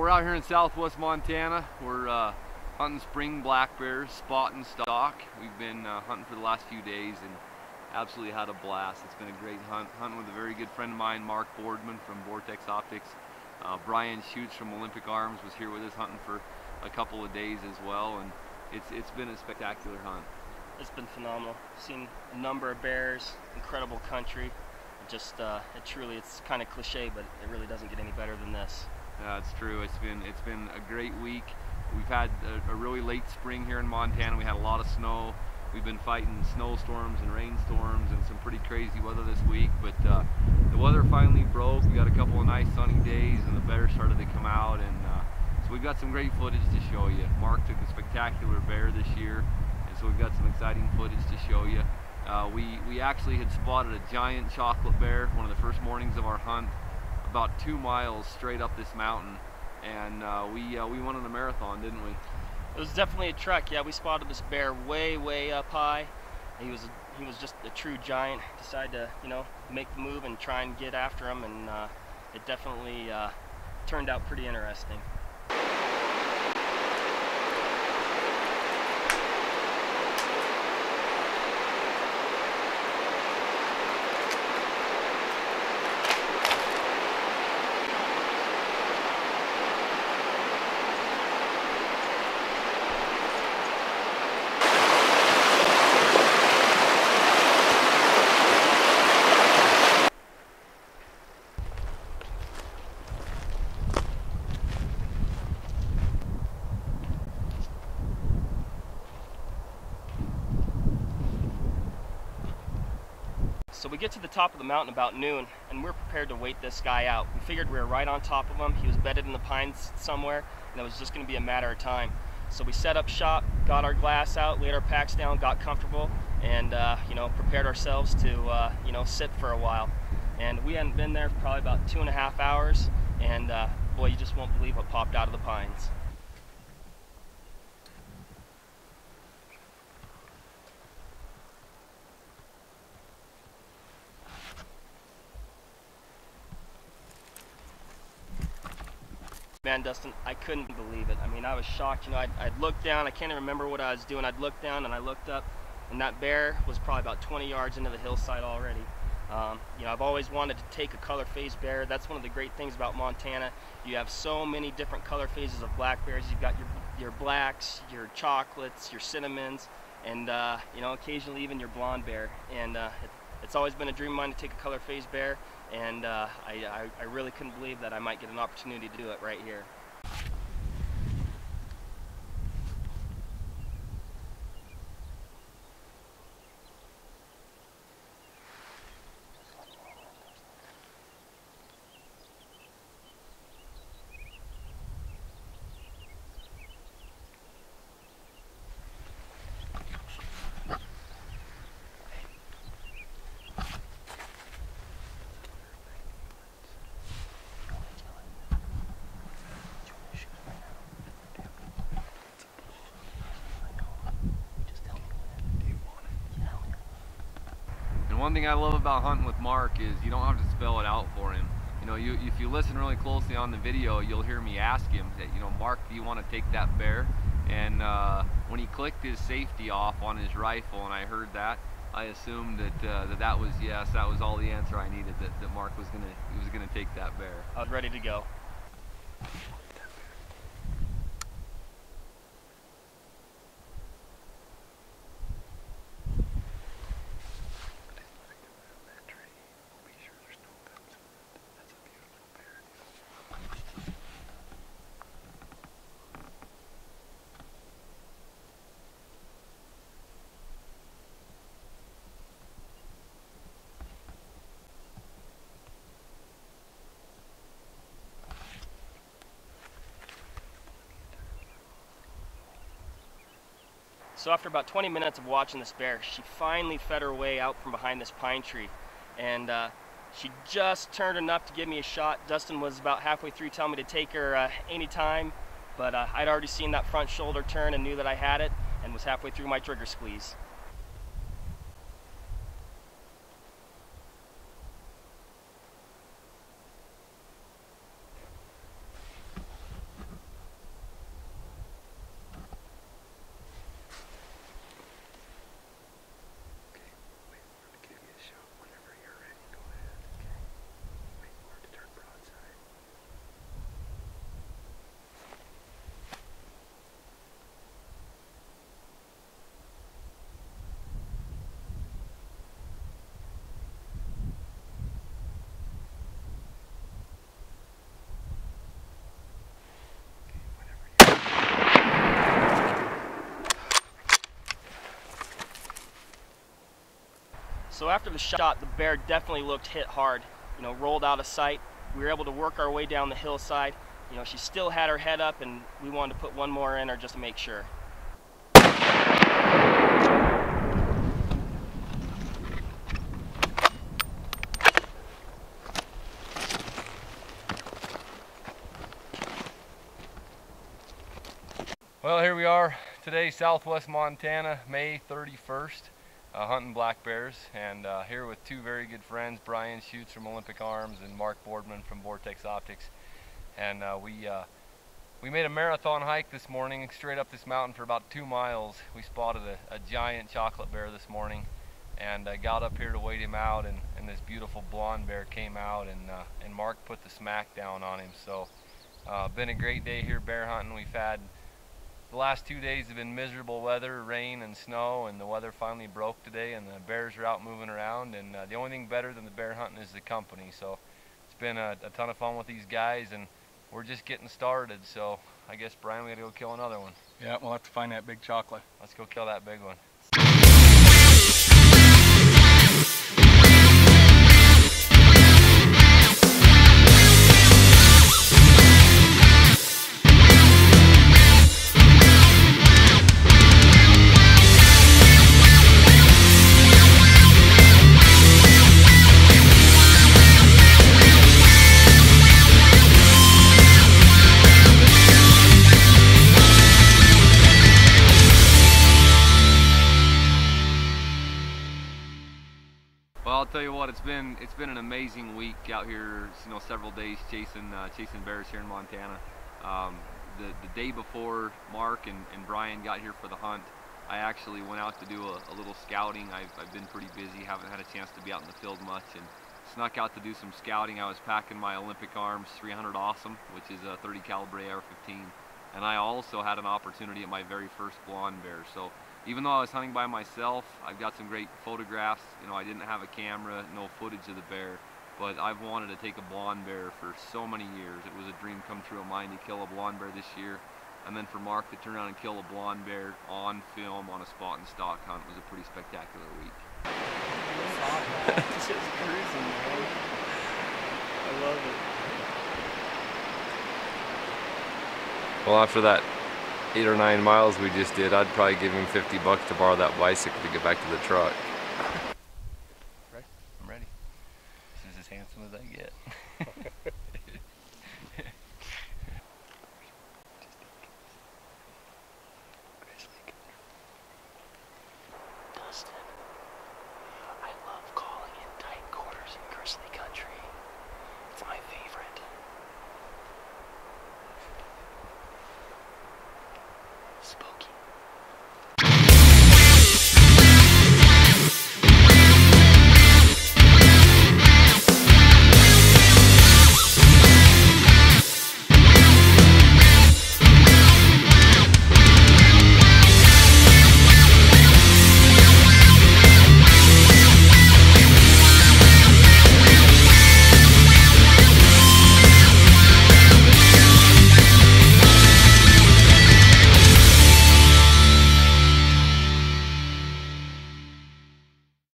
We're out here in southwest Montana. We're hunting spring black bears, spot and stalk. We've been hunting for the last few days and absolutely had a blast. It's been a great hunt. Hunting with a very good friend of mine, Mark Boardman from Vortex Optics. Brian Shoots from Olympic Arms was here with us hunting for a couple of days as well, and it's been a spectacular hunt. It's been phenomenal. Seen a number of bears, incredible country. Just it's kind of cliche, but it really doesn't get any better than this. Yeah, it's true. It's been a great week. We've had a really late spring here in Montana. We had a lot of snow. We've been fighting snowstorms and rainstorms and some pretty crazy weather this week, but the weather finally broke. We got a couple of nice sunny days and the bears started to come out, and so we've got some great footage to show you. Mark took a spectacular bear this year, and so we've got some exciting footage to show you. We actually had spotted a giant chocolate bear one of the first mornings of our hunt, about 2 miles straight up this mountain, and we went on a marathon, didn't we? It was definitely a trek. Yeah, we spotted this bear way up high. He was just a true giant. Decided to make the move and try and get after him, and it definitely turned out pretty interesting. So we get to the top of the mountain about noon, and we're prepared to wait this guy out. We figured we were right on top of him. He was bedded in the pines somewhere, and it was just going to be a matter of time. So we set up shop, got our glass out, laid our packs down, got comfortable, and prepared ourselves to sit for a while. And we hadn't been there for probably about 2.5 hours, and boy, you just won't believe what popped out of the pines. Man, Dustin, I couldn't believe it. I mean, I was shocked. I'd looked down. I can't even remember what I was doing. I'd looked down and I looked up, and that bear was probably about 20 yards into the hillside already. I've always wanted to take a color-phased bear. That's one of the great things about Montana. You have so many different color phases of black bears. You've got your blacks, your chocolates, your cinnamons, and occasionally even your blonde bear. And it's always been a dream of mine to take a color-phased bear, and I really couldn't believe that I might get an opportunity to do it right here. One thing I love about hunting with Mark is you don't have to spell it out for him. If you listen really closely on the video, you'll hear me ask him that, Mark, do you want to take that bear? And when he clicked his safety off on his rifle and I heard that, I assumed that was yes, that was all the answer I needed, that Mark was gonna take that bear. I was ready to go. So after about 20 minutes of watching this bear, she finally fed her way out from behind this pine tree. And she just turned enough to give me a shot. Dustin was about halfway through telling me to take her anytime, but I'd already seen that front shoulder turn and knew that I had it, and was halfway through my trigger squeeze. So after the shot, the bear definitely looked hit hard, you know, rolled out of sight. We were able to work our way down the hillside. You know, she still had her head up, and we wanted to put one more in her just to make sure. Well, here we are today, Southwest Montana, May 31st, hunting black bears, and here with two very good friends, Brian Schutz from Olympic Arms and Mark Boardman from Vortex Optics. And we made a marathon hike this morning, straight up this mountain for about 2 miles. We spotted a giant chocolate bear this morning, and got up here to wait him out, and this beautiful blonde bear came out, and Mark put the smack down on him. So been a great day here bear hunting. We've had the last 2 days have been miserable weather, rain and snow, and the weather finally broke today, and the bears are out moving around. And the only thing better than the bear hunting is the company. So it's been a ton of fun with these guys, and we're just getting started. So I guess, Brian, we gotta go kill another one. Yeah, we'll have to find that big chocolate. Let's go kill that big one. Well, I'll tell you what, it's been an amazing week out here. You know, several days chasing bears here in Montana. The day before Mark and Brian got here for the hunt, I actually went out to do a little scouting. I've been pretty busy, haven't had a chance to be out in the field much, and snuck out to do some scouting. I was packing my Olympic Arms 300 Awesome, which is a 30 caliber AR-15, and I also had an opportunity at my very first blonde bear. So even though I was hunting by myself, I've got some great photographs. You know, I didn't have a camera, no footage of the bear, but I've wanted to take a blonde bear for so many years. It was a dream come true of mine to kill a blonde bear this year. And then for Mark to turn around and kill a blonde bear on film on a spot and stalk hunt was a pretty spectacular week. It's just cruising, man. I love it. Well, after that 8 or 9 miles we just did, I'd probably give him $50 to borrow that bicycle to get back to the truck.